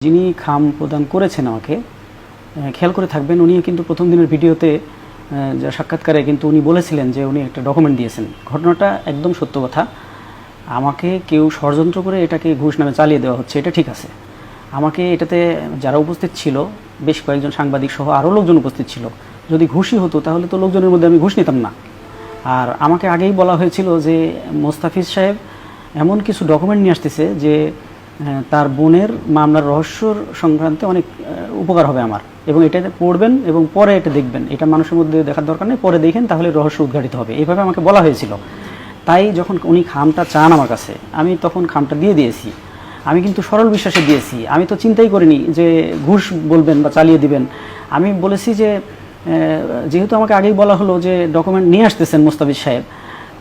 যিনি খাম প্রদান করেছেন আমাকে খেয়াল করে থাকবেন, উনি কিন্তু প্রথম দিনের ভিডিওতে যা সাক্ষাৎকারে কিন্তু উনি বলেছিলেন যে উনি একটা ডকুমেন্ট দিয়েছেন। ঘটনাটা একদম সত্য কথা। আমাকে কেউ ষড়যন্ত্র করে এটাকে ঘুষ নামে চালিয়ে দেওয়া হচ্ছে, এটা ঠিক আছে। আমাকে এটাতে যারা উপস্থিত ছিল, বেশ কয়েকজন সাংবাদিক সহ আরও লোকজন উপস্থিত ছিল। যদি ঘুষই হতো তাহলে তো লোকজনের মধ্যে আমি ঘুষ নিতাম না। আর আমাকে আগেই বলা হয়েছিল যে মোস্তাফিজ সাহেব এমন কিছু ডকুমেন্ট নিয়ে আসতেছে যে তার বোনের মামলার রহস্যর সংক্রান্তে অনেক উপকার হবে আমার, এবং এটা পড়বেন এবং পরে এটা দেখবেন, এটা মানুষের মধ্যে দেখার দরকার নেই, পরে দেখেন তাহলে রহস্য উদ্ঘাটিত হবে, এইভাবে আমাকে বলা হয়েছিল। তাই যখন উনি খামটা চান আমার কাছে, আমি তখন খামটা দিয়ে দিয়েছি। আমি কিন্তু সরল বিশ্বাসে দিয়েছি, আমি তো চিন্তাই করিনি যে ঘুষ বলবেন বা চালিয়ে দিবেন। আমি বলেছি যে যেহেতু আমাকে আগেই বলা হলো যে ডকুমেন্ট নিয়ে আসতেছেন মোস্তাফিজ সাহেব,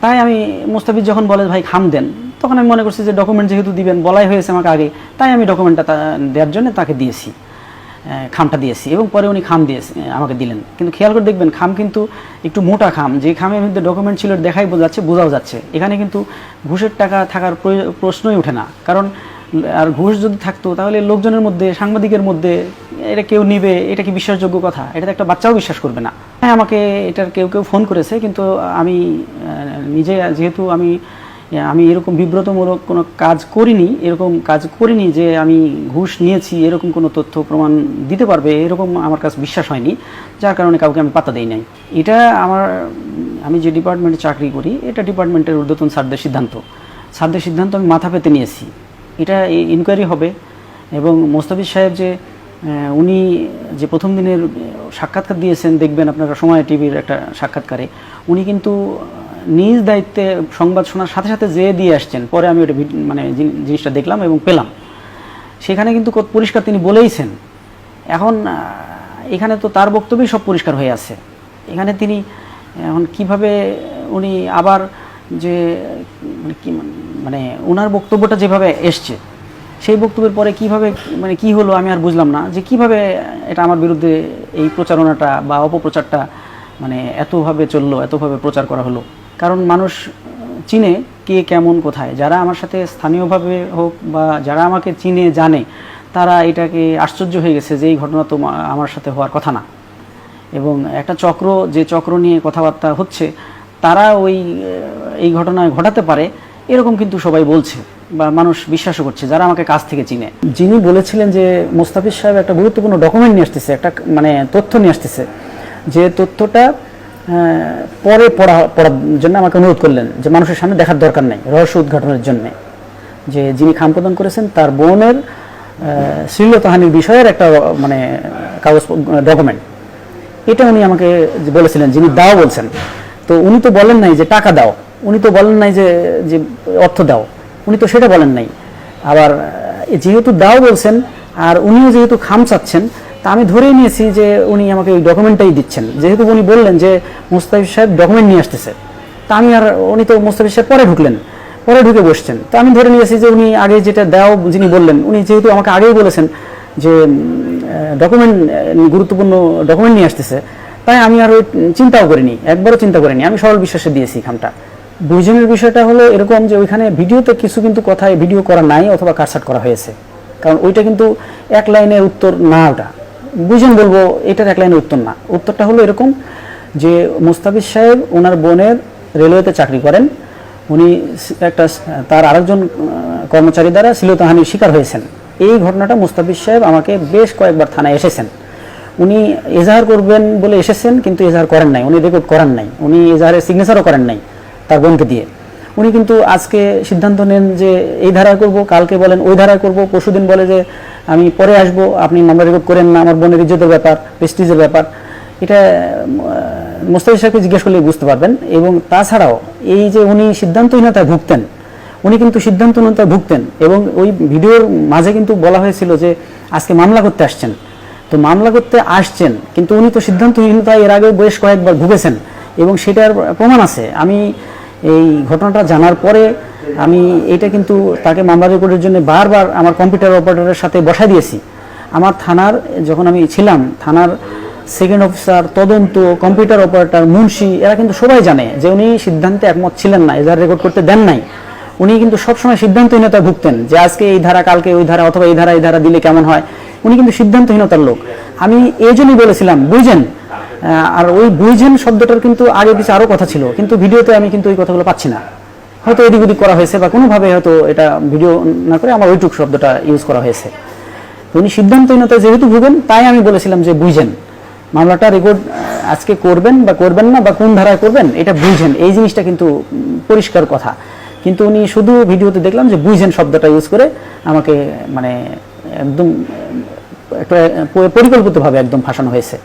তাই আমি মোস্তাফিজ যখন বলে ভাই খাম দেন, তখন আমি মনে করছি যে ডকুমেন্ট যেহেতু দিবেন, বলাই হয়েছে আমাকে আগে, তাই আমি ডকুমেন্টটা দেওয়ার জন্য তাকে দিয়েছি, খামটা দিয়েছি, এবং পরে উনি খাম দিয়েছে আমাকে দিলেন। কিন্তু খেয়াল করে দেখবেন খাম কিন্তু একটু মোটা খাম, যে খামের মধ্যে ডকুমেন্ট ছিল দেখাই বোঝাও যাচ্ছে। এখানে কিন্তু ঘুষের টাকা থাকার প্রশ্নই ওঠে না, কারণ আর ঘুষ যদি থাকতো তাহলে লোকজনের মধ্যে, সাংবাদিকের মধ্যে এটা কেউ নিবে, এটা কি বিশ্বাসযোগ্য কথা? এটা তো একটা বাচ্চাও বিশ্বাস করবে না। হ্যাঁ, আমাকে এটার কেউ ফোন করেছে, কিন্তু আমি নিজে যেহেতু আমি এরকম বিব্রতমূলক কোনো কাজ করিনি যে আমি ঘুষ নিয়েছি, এরকম কোনো তথ্য প্রমাণ দিতে পারবে এরকম আমার কাছে বিশ্বাস হয়নি, যার কারণে কাউকে আমি পাত্তা দেই নাই। এটা আমি যে ডিপার্টমেন্টে চাকরি করি, এটা ডিপার্টমেন্টের ঊর্ধ্বতন স্যারদের সিদ্ধান্ত আমি মাথা পেতে নিয়েছি। এটা ইনকোয়ারি হবে, এবং মোস্তাফিজ সাহেব যে উনি যে প্রথম দিনের সাক্ষাৎকার দিয়েছেন, দেখবেন আপনারা সময় টিভির একটা সাক্ষাৎকারে, উনি কিন্তু নিজ দায়িত্বে সংবাদ শোনার সাথে সাথে যেয়ে দিয়ে আসছেন। পরে আমি ওটা জিনিসটা দেখলাম এবং পেলাম, সেখানে কিন্তু পরিষ্কার তিনি বলেইছেন। এখন এখানে তো তার বক্তব্যই সব পরিষ্কার হয়ে আছে। এখানে তিনি এখন কিভাবে উনি আবার যে মানে ওনার বক্তব্যটা যেভাবে এসছে, সেই বক্তব্যের পরে কিভাবে কি হলো আমি আর বুঝলাম না, যে কিভাবে এটা আমার বিরুদ্ধে এই প্রচারণাটা বা অপপ্রচারটা এতভাবে চললো, এতভাবে প্রচার করা হলো। কারণ মানুষ চিনে কে কেমন কোথায়, যারা আমার সাথে স্থানীয়ভাবে হোক বা যারা আমাকে চিনে জানে, তারা এটাকে আশ্চর্য হয়ে গেছে যে এই ঘটনা তো আমার সাথে হওয়ার কথা না। এবং একটা চক্র নিয়ে কথাবার্তা হচ্ছে, তারা এই ঘটনায় ঘটাতে পারে এরকম কিন্তু সবাই বলছে বা মানুষ বিশ্বাসও করছে, যারা আমাকে কাছ থেকে চিনে। যিনি বলেছিলেন যে মোস্তাফিজ সাহেব একটা গুরুত্বপূর্ণ ডকুমেন্ট নিয়ে আসতেছে, একটা তথ্য নিয়ে আসতেছে, যে তথ্যটা পরে পড়ার জন্য আমাকে অনুরোধ করলেন, যে মানুষের সামনে দেখার দরকার নেই, রহস্য উদ্ঘাটনের জন্য, যে যিনি খাম প্রদান করেছেন তার বোনের শ্লীলতাহানির বিষয়ের একটা কাগজ ডকুমেন্ট, এটা উনি আমাকে বলেছিলেন, যিনি দাও বলছেন। তো উনি তো বলেন নাই যে টাকা দাও, উনি তো বলেন নাই যে অর্থ দাও, উনি তো সেটা বলেন নাই। আবার যেহেতু দাও বলছেন আর উনিও যেহেতু খাম চাচ্ছেন, তা আমি ধরেই নিয়েছি যে উনি আমাকে ওই ডকুমেন্টটাই দিচ্ছেন, যেহেতু উনি বললেন যে মোস্তাফিজ সাহেব ডকুমেন্ট নিয়ে আসতেছে। তা উনি তো মোস্তাফিজ সাহেব পরে ঢুকে বসছেন, তো আমি ধরে নিয়েছি যে উনি আগে যেটা দাও যিনি বললেন, উনি যেহেতু আমাকে আগেই বলেছেন যে গুরুত্বপূর্ণ ডকুমেন্ট নিয়ে আসতেছে, তাই আমি আর ওই একবারও চিন্তা করিনি, আমি সরল বিশ্বাসে দিয়েছি খামটা। বুঝনের বিষয়টা হলো এরকম যে ওইখানে ভিডিওতে কিছু কিন্তু কথায় ভিডিও করা নাই অথবা কাটছাট করা হয়েছে, কারণ ওইটা কিন্তু এক লাইনের উত্তর না, ওটা বুঝেন বলবো এটার এক লাইনের উত্তর না। উত্তরটা হলো এরকম যে মোস্তাফিজ সাহেব ওনার বোনের রেলওয়েতে চাকরি করেন, উনি তার আরেকজন কর্মচারী দ্বারা শ্লীলতাহানির শিকার হয়েছেন। এই ঘটনাটা মোস্তাফিজ সাহেব আমাকে বেশ কয়েকবার থানায় এসেছেন, উনি এজাহার করবেন বলে এসেছেন, কিন্তু এজাহার করেন নাই, উনি রেকর্ড করেন নাই, উনি এজাহারের সিগনেচারও করেন নাই তার বোনকে দিয়ে। উনি কিন্তু আজকে সিদ্ধান্ত নেন যে এই ধারায় করব, কালকে বলেন ওই ধারায় করব, পরশুদিন বলে যে আমি পরে আসব, আপনি মামলা রেকর্ড করেন না, আমার বোনের ইজ্জতের ব্যাপার, প্রেস্টিজের ব্যাপার। এটা মোস্তাফিজ সাহেবকে জিজ্ঞেস করলে বুঝতে পারবেন। এবং তাছাড়াও এই যে উনি সিদ্ধান্তহীনতায় ভুগতেন, এবং ওই ভিডিওর মাঝে কিন্তু বলা হয়েছিল যে আজকে মামলা করতে আসছেন, তো মামলা করতে আসছেন, কিন্তু উনি তো সিদ্ধান্তহীনতায় এর আগে বেশ কয়েকবার ভুগেছেন, এবং সেটার প্রমাণ আছে। আমি এই ঘটনাটা জানার পরে আমি এটা কিন্তু তাকে মামলা রেকর্ডের জন্য বারবার আমার কম্পিউটার অপারেটরের সাথে বসাই দিয়েছি। আমার থানার যখন আমি ছিলাম, থানার সেকেন্ড অফিসার, তদন্ত, কম্পিউটার অপারেটর, মুন্সি, এরা কিন্তু সবাই জানে যে উনি সিদ্ধান্তে একমত ছিলেন না, এজাহার রেকর্ড করতে দেন নাই। উনি কিন্তু সবসময় সিদ্ধান্তহীনতা ভুগতেন যে আজকে এই ধারা, কালকে ওই ধারা, অথবা এই ধারা দিলে কেমন হয়। উনি কিন্তু সিদ্ধান্তহীনতার লোক। আমি এই জন্যই বলেছিলাম বুঝেন, আর ওই বুঝেন শব্দটার কিন্তু আগে পিছিয়ে আরও কথা ছিল, কিন্তু ভিডিওতে আমি কিন্তু ওই কথাগুলো পাচ্ছি না। হয়তো এদিক ওদিক করা হয়েছে বা কোনোভাবে হয়তো এটা ভিডিও না করে আমার ওইটুক শব্দটা ইউজ করা হয়েছে। তো উনি সিদ্ধান্তহীনতায় যেহেতু ভুগেন, তাই আমি বলেছিলাম যে বুঝেন, মামলাটা রেকর্ড আজকে করবেন বা করবেন না, বা কোন ধারায় করবেন এটা বুঝেন, এই জিনিসটা কিন্তু পরিষ্কার কথা। কিন্তু উনি শুধু ভিডিওতে দেখলাম যে বুঝেন শব্দটা ইউজ করে আমাকে মানে একদম একটা পরিকল্পিতভাবে একদম ফাঁসানো হয়েছে।